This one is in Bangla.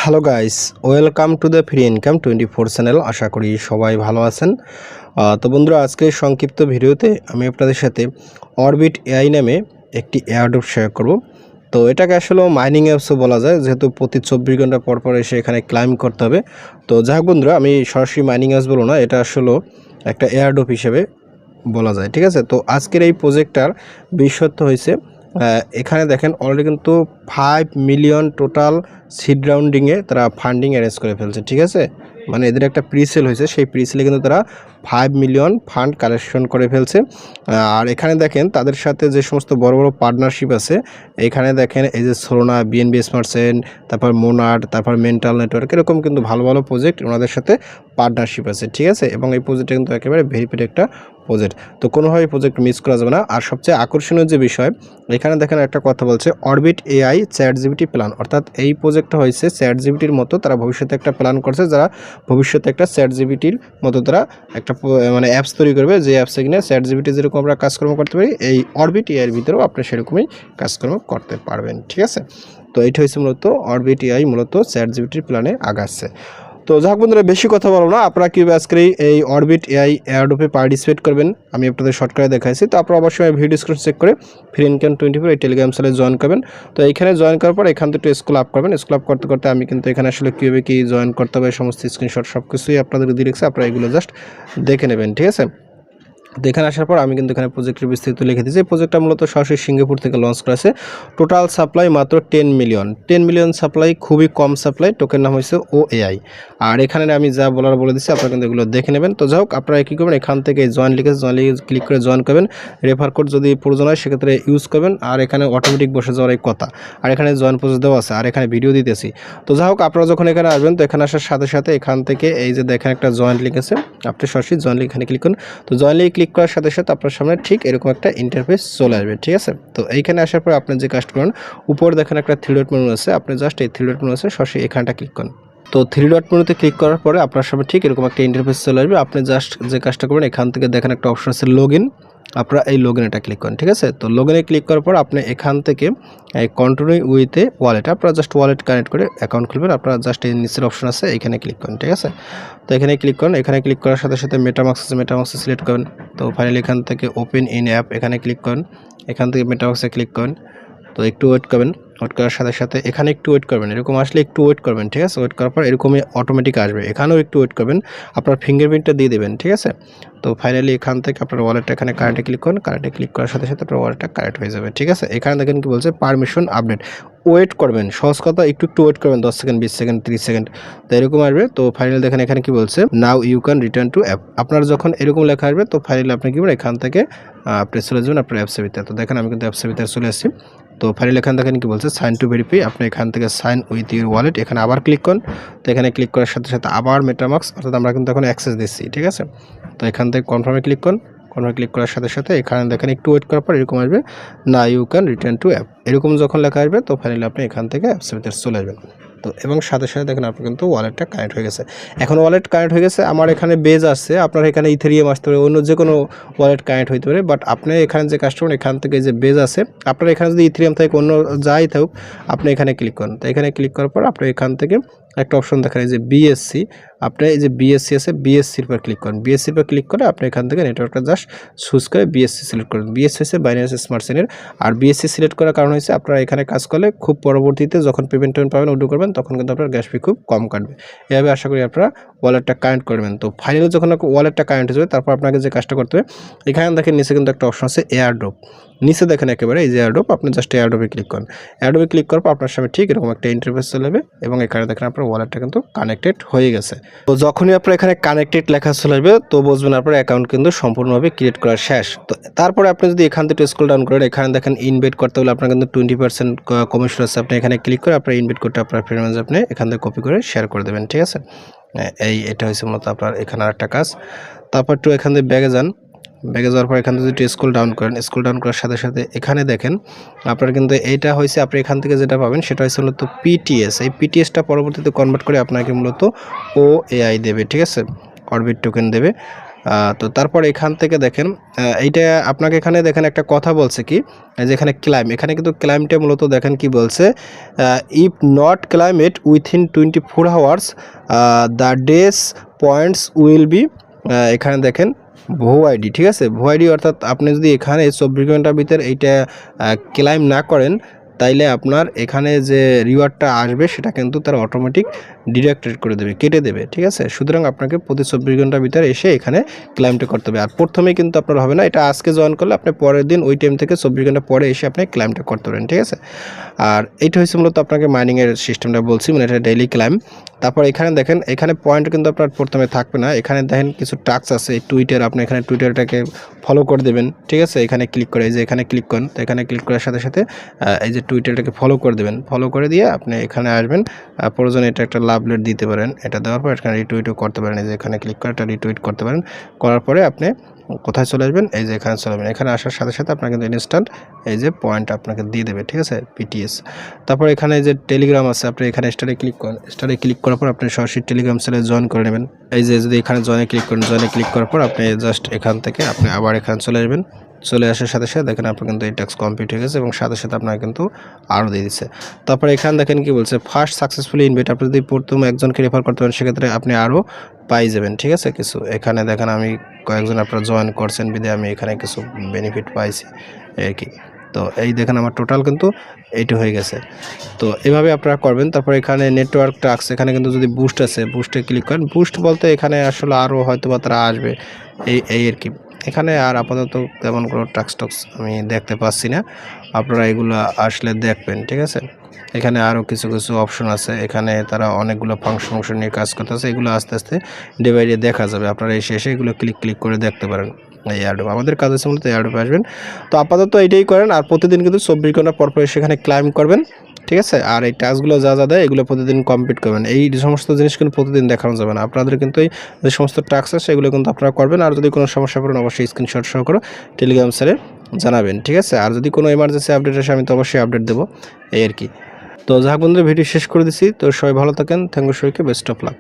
Hello guys, welcome to the free income 24 channel. আশা করি সবাই ভালো আছেন। তো বন্ধুরা, আজকে সংক্ষিপ্ত ভিডিওতে আমি আপনাদের সাথে অরবিট এআই নামে একটি এয়ারড্রপ শেয়ার করব। তো এটাকে আসলে মাইনিং অ্যাপসও বলা যায়, যেহেতু প্রতি 24 ঘন্টা পর পর এসে এখানে ক্লাইম করতে হবে। তো যাই হোক বন্ধুরা, আমি সরাসরি মাইনিং অ্যাপস বলবো না, এটা আসলে একটা এয়ারড্রপ হিসেবে বলা যায়, ঠিক আছে। তো আজকের এই প্রজেক্টটার বিশেষত্ব হয়েছে, এখানে দেখেন অলরেডি কিন্তু 5 মিলিয়ন টোটাল সিড রাউন্ডিংয়ে তারা ফান্ডিং অ্যারেঞ্জ করে ফেলছে, ঠিক আছে। মানে এদের একটা প্রিসেল হয়েছে, সেই প্রিসেলে কিন্তু তারা 5 মিলিয়ন ফান্ড কালেকশন করে ফেলছে। আর এখানে দেখেন তাদের সাথে যে সমস্ত বড় বড় পার্টনারশিপ আছে, এখানে দেখেন এই যে সোলোনা, বিএনবি স্মার্টসেন, তারপর মোনার্ড, তারপর মেন্টাল নেটওয়ার্ক, এরকম কিন্তু ভালো ভালো প্রজেক্ট ওনাদের সাথে পার্টনারশিপ আছে, ঠিক আছে। এবং এই প্রজেক্টটা কিন্তু একেবারে ভেরিফাইড একটা প্রজেক্ট, তো কোনোভাবেই প্রজেক্ট মিস করা যাবে না। আর সবচেয়ে আকর্ষণীয় যে বিষয়, এখানে দেখেন একটা কথা বলছে orbit AI chat GPT plan, অর্থাৎ এই প্রজেক্টটা হয়েছে চ্যাট জিপিটির মতো। তারা ভবিষ্যতে একটা প্ল্যান করছে, যারা ভবিষ্যতে একটা চ্যাট জিপিটির মতো তারা একটা মানে অ্যাপস তৈরি করবে, যে অ্যাপসে কিনে চ্যাট জিপিটি যেরকম আমরা কাজকর্ম করতে পারি, এই অরবিট এআইয়ের ভিতরেও আপনি সেরকমই কাজকর্ম করতে পারবেন, ঠিক আছে। তো এইটা হচ্ছে মূলত অরবিট এআই মূলত চ্যাট জিপিটির প্ল্যানে আগাচ্ছে। তো যাক বন্ধুরা, বেশি কথা বলো না, আপনারা কীভাবে আজকে এই অরবিট এআই এয়ারড্রপে পার্টিসিপেট করবেন আমি আপনাদের শর্টকাটে দেখাইছি। তো আপনারা অবশ্যই ভিডিও ডিসক্রিপশন চেক করে ফ্রি ইনকাম 24 এই টেলিগ্রাম চ্যানেলে জয়েন করবেন। তো এইখানে জয়েন করার পর এখান থেকে স্কুল আপ করবেন। স্কুল আপ করতে করতে আমি কিন্তু এখানে আসলে কীভাবে কী জয়েন করতে হবে সমস্ত স্ক্রিনশট সব কিছুই আপনাদের দিয়ে রেখেছি, আপনারা এগুলো জাস্ট দেখে নেবেন, ঠিক আছে। তো এখানে আসার পর আমি কিন্তু এখানে প্রজেক্টের বিস্তারিত লিখে দিয়েছি। এই প্রজেক্টটা মূলত সরাসরি সিঙ্গাপুর থেকে লঞ্চ করেছে। টোটাল সাপ্লাই মাত্র 10 মিলিয়ন সাপ্লাই, খুবই কম সাপ্লাই। টোকেন নাম হয়েছে OAI। আর এখানে আমি যা বলে দিচ্ছি, আপনারা কিন্তু এগুলো দেখে নেবেন। তো যাই হোক, আপনারা কী করবেন, এখান থেকে জয়েন লিখে ক্লিক করে জয়েন করবেন। রেফার কোড যদি প্রয়োজন হয় সেক্ষেত্রে ইউজ করবেন। আর এখানে অটোমেটিক বসে যাওয়ার এই কথা। আর এখানে জয়েন প্রসেস দেওয়া আছে, আর এখানে ভিডিও দিতেছি। তো যাই হোক, আপনারা যখন এখানে আসবেন, তো এখানে আসার সাথে সাথে এখান থেকে এই যে দেখেন একটা জয়েন লিঙ্ক আছে, আপনি সরাসরি জয়েন লিঙ্ক এখানে ক্লিক করুন। তো জয়েন লিঙ্ক ক্লিক করার সাথে সাথে আপনার সামনে ঠিক এরকম একটা ইন্টারফেস চলে আসবে, ঠিক আছে। তো এইখানে আসার পর আপনি যে কাজটা করুন, উপরে দেখেন একটা 3 ডট মেনু আছে, আপনি জাস্ট এই 3 ডট মেনু আছে সরাসরি এখানটা ক্লিক করুন। তো 3 ডট মেনুতে ক্লিক করার পরে আপনার সামনে ঠিক এরকম একটা ইন্টারফেস চলে আসবে। আপনি জাস্ট যে কাজটা করবেন, এখান থেকে দেখেন একটা অপশন আছে লগইন, আপনারা এই লগইন এটা ক্লিক করেন, ঠিক আছে। তো লগইনে ক্লিক করার পর আপনি এখান থেকে এই কন্টিনিউ উইথ এ ওয়ালেট, আপনারা জাস্ট ওয়ালেট কানেক্ট করে অ্যাকাউন্ট খুলবেন। আপনারা জাস্ট এই নিচের অপশন আছে এখানে ক্লিক করেন, ঠিক আছে। তো এখানে ক্লিক করেন, এখানে ক্লিক করার সাথে সাথে মেটামাস্ক আছে, মেটামাস্ক সিলেক্ট করেন। তো ফাইনালি এখান থেকে ওপেন ইন অ্যাপ এখানে ক্লিক করেন, এখান থেকে মেটামাস্কে ক্লিক করেন। তো একটু ওয়েট করবেন, ওয়েট করার সাথে সাথে এখানে একটু ওয়েট করবেন, এরকম আসলে একটু ওয়েট করবেন, ঠিক আছে। ওয়েট করার পর এরকমই অটোমেটিক আসবে, এখানেও একটু ওয়েট করবেন, আপনার ফিঙ্গারপ্রিন্টটা দিয়ে দেবেন, ঠিক আছে। তো ফাইনালি এখান থেকে আপনার ওয়ালেটটা এখানে কারেন্টে ক্লিক করুন, কারেন্টে ক্লিক করার সাথে সাথে আপনার ওয়ালেটটা কারেক্ট হয়ে যাবে, ঠিক আছে। এখানে দেখেন কি বলছে, পারমিশন আপডেট, ওয়েট করবেন, সহজ কথা একটু ওয়েট করবেন, 10 সেকেন্ড, 20 সেকেন্ড, 30 সেকেন্ড, তো এরকম আসবে। তো ফাইনালি দেখেন এখানে কি বলছে, now you can return to app. আপনার যখন এরকম লেখা আসবে, তো ফাইনালি আপনি কি করবেন, এখান থেকে আপনি চলে যাবেন আপনার অ্যাপসের ভিতরে। তো দেখেন আমি কিন্তু অ্যাপসের ভিতরে চলে আসছি। তো ফাইনালি এখান দেখেন কি বলছে, সাইন টু ভেরিফাই, আপনি এখান থেকে সাইন উইথ ইউর ওয়ালেট এখানে আবার ক্লিক করুন। তো এখানে ক্লিক করার সাথে সাথে আবার মেটামাস্ক, অর্থাৎ আমরা কিন্তু এখন অ্যাক্সেস দিচ্ছি, ঠিক আছে। তো এখান থেকে কনফার্মে ক্লিক করুন, কনফার্মে ক্লিক করার সাথে সাথে এখানে দেখেন একটু ওয়েট করার পর এরকম আসবে, now you can return to app, এরকম যখন লেখা আসবে, তো ফাইনালি আপনি এখান থেকে অ্যাপসের ভিতরে চলে আসবেন। তো এবং সাথে সাথে দেখেন আপনার কিন্তু ওয়ালেটটা কানেক্ট হয়ে গেছে। এখন ওয়ালেট কানেক্ট হয়ে গেছে, আমার এখানে বেজ আসছে, আপনার এখানে ইথেরিয়াম আসতে পারে, অন্য যে কোনো ওয়ালেট কানেক্ট হইতে পারে, বাট আপনি এখানে যে কাস্টমার এখান থেকে যে বেজ আছে, আপনার এখানে যদি ইথেরিয়াম থাকে, অন্য যাই থাকুক, আপনি এখানে ক্লিক করুন। তো এখানে ক্লিক করার পর আপনি এখান থেকে একটা অপশন দেখেন, এই যে বিএসসি, আপনি এই যে বিএসসি আছে, বিএসসির উপর ক্লিক করেন। বিএসসির উপর ক্লিক করে আপনি এখান থেকে নেটওয়ার্কটা জাস্ট চুজ করে বিএসসি সিলেক্ট করুন। বিএসসি হচ্ছে বাইন্যান্স স্মার্ট চেইনের। আর বিএসসি সিলেক্ট করার কারণ হচ্ছে আপনারা এখানে কাজ করলে খুব পরবর্তীতে যখন পেমেন্ট পাবেন, উইথড্র করবেন, তখন কিন্তু আপনার গ্যাস ফি খুব কম কাটবে। এভাবে আশা করি আপনারা ওয়ালেটটা কানেক্ট করবেন। তো ফাইনালি যখন ওয়ালেটটা কানেক্ট হয়ে যাবে, তারপর আপনাকে যে কাজটা করতে হবে, এখানে দেখেন নিচে কিন্তু একটা অপশন আছে এয়ারড্রপ, নিচে দেখেন একেবারে এই যে এয়ারড্রপ, আপনি জাস্ট এয়ারড্রপে ক্লিক করেন। এয়ারড্রপে ক্লিক করার পর আপনার সামনে ঠিক এরকম একটা ইন্টারফেস চলে যাবে, এবং এখানে দেখেন আপনার ওয়ালেটটা কিন্তু কানেক্টেড হয়ে গেছে। তো যখনই আপনার এখানে কানেক্টেড লেখা চলে আসবে, তো বুঝবেন আপনার অ্যাকাউন্ট কিন্তু সম্পূর্ণভাবে ক্রিয়েট করা শেষ। তো তারপরে আপনি যদি এখান থেকে স্ক্রল ডাউন করেন, এখানে দেখেন ইনভাইট করতে হলে আপনার কিন্তু 20% কমিশন আছে, আপনি এখানে ক্লিক করে আপনার ইনভাইট করতে আপনার ফ্রেন্ডস আপনি এখান থেকে কপি করে শেয়ার করে দেবেন, ঠিক আছে। এটা হচ্ছে মূলত আপনার এখানে আরেকটা কাজ। তারপর একটু এখান থেকে ব্যাগে যান, ব্যাগে যাওয়ার পর এখান থেকে যদি স্ক্রল ডাউন করেন, স্ক্রল ডাউন করার সাথে সাথে এখানে দেখেন আপনার কিন্তু এইটা হয়েছে, আপনি এখান থেকে যেটা পাবেন সেটা হচ্ছে মূলত পিটিএস। এই পিটিএসটা পরবর্তীতে কনভার্ট করে আপনাকে মূলত OAI দেবে, ঠিক আছে, অরবিট টোকেন দেবে। তো তারপর এখান থেকে দেখেন এইটা আপনাকে এখানে দেখেন একটা কথা বলছে কি যে এখানে ক্লাইম, এখানে কিন্তু ক্লাইমটা মূলত দেখেন কি বলছে, if not claimed within 24 hours the days points will be, এখানে দেখেন ভো আইডি, ঠিক আছে, ভো আইডি অর্থাৎ আপনি যদি এখানে 24 ঘন্টার ভিতরে এইটা ক্লাইম না করেন তাইলে আপনার এখানে যে রিওয়ার্ডটা আসবে সেটা কিন্তু তারা অটোমেটিক ডিডাক্টেড করে দেবে, কেটে দেবে, ঠিক আছে। সুতরাং আপনাকে প্রতি 24 ঘন্টার ভিতরে এসে এখানে ক্লাইমটা করতে হবে। আর প্রথমেই কিন্তু আপনার হবে না, এটা আজকে জয়েন করলে আপনি পরের দিন ওই টাইম থেকে 24 ঘন্টা পরে এসে আপনি ক্লাইমটা করতে পারেন, ঠিক আছে। আর এইটা হচ্ছে মূলত আপনাকে মাইনিংয়ের সিস্টেমটা বলছি, মানে এটা ডেইলি ক্লাইম। তারপর এখানে দেখেন এখানে পয়েন্ট কিন্তু আপনার প্রথমে থাকবে না, এখানে দেখেন কিছু টাস্ক আছে টুইটার, আপনি এখানে টুইটারটাকে ফলো করে দেবেন, ঠিক আছে। এখানে ক্লিক করে এই যে এখানে ক্লিক করেন, তো এখানে ক্লিক করার সাথে সাথে এই যে টুইটারটাকে ফলো করে দেবেন, ফলো করে দিয়ে আপনি এখানে আসবেন। প্রয়োজনে এটা একটা লাভ লেট দিতে পারেন, এটা দেওয়ার পর এখানে রিটুইটও করতে পারেন, এই যে এখানে ক্লিক করে একটা রিটুইট করতে পারেন। করার পরে আপনি কোথায় চলে আসবেন, এই যে এখানে চলে আসবেন। এখানে আসার সাথে সাথে আপনার কিন্তু ইনস্ট্যান্ট এই যে পয়েন্ট আপনাকে দিয়ে দেবে, ঠিক আছে, পিটিএস। তারপর এখানে যে টেলিগ্রাম আছে, আপনি এখানে স্টারে ক্লিক করেন, স্টারে ক্লিক করার পর আপনি সরাসরি টেলিগ্রাম চ্যানেলে জয়েন করে নেবেন। এই যে যদি এখানে জয়েনে ক্লিক করেন, জয়েনে ক্লিক করার পর আপনি জাস্ট এখান থেকে আপনি আবার এখানে চলে আসবেন। চলে আসার সাথে সাথে দেখেন আপনার কিন্তু এই টাস্ক কমপ্লিট হয়ে গেছে এবং সাথে সাথে আপনার কিন্তু আরও দিয়ে দিচ্ছে। তারপর এখানে দেখেন কি বলছে, ফার্স্ট সাকসেসফুলি ইনভাইট, আপনি যদি প্রথম একজনকে রেফার করতে পারেন সেক্ষেত্রে আপনি আরও পাই যাবেন, ঠিক আছে কিছু। এখানে দেখেন আমি কয়েকজন আপনারা জয়েন করছেন বিধে আমি এখানে কিছু বেনিফিট পাইছি আর কি। তো এই দেখেন আমার টোটাল কিন্তু এইটা হয়ে গেছে। তো এভাবে আপনারা করবেন। তারপর এখানে নেটওয়ার্ক টাস্ক, এখানে কিন্তু যদি বুস্ট আছে বুস্টে ক্লিক করেন, বুস্ট বলতে এখানে আসলে আরও হয়তো বা তারা আসবে এই আর কি। এখানে আর আপাতত তেমন কোনো টাস্ক আমি দেখতে পাচ্ছি না, আপনারা এগুলো আসলে দেখবেন, ঠিক আছে। এখানে আরও কিছু কিছু অপশন আছে, এখানে তারা অনেকগুলো ফাংশন নিয়ে কাজ করতেছে, এগুলো আস্তে আস্তে ডে বাই ডে দেখা যাবে, আপনারা এসে এগুলো ক্লিক করে দেখতে পারেন। এই এয়ারড্রপ আমাদের কাজ আছে মূলত এয়ারড্রপে আসবেন। তো আপাতত এইটাই করেন, আর প্রতিদিন কিন্তু 24 ঘন্টা পর সেখানে ক্লাইম করবেন, ঠিক আছে। আর এই টাস্কগুলো যা দেয় এগুলো প্রতিদিন কমপ্লিট করবেন। এই সমস্ত জিনিস কিন্তু প্রতিদিন দেখানো যাবে না, আপনাদের কিন্তু এই যে সমস্ত টাস্ক আছে সেগুলো কিন্তু আপনারা করবেন। আর যদি কোনো সমস্যা পড়েন অবশ্যই স্ক্রিনশট সহ করে টেলিগ্রাম স্যারে জানাবেন, ঠিক আছে। আর যদি কোনো এমার্জেন্সি আপডেট আসে আমি তো অবশ্যই আপডেট দেবো, এই আর কি। তো যাক বন্ধুরা, ভিডিও শেষ করে দিচ্ছি। তো সবাই ভালো থাকেন, থ্যাংক ইউ, সবাইকে বেস্ট অফ লাক।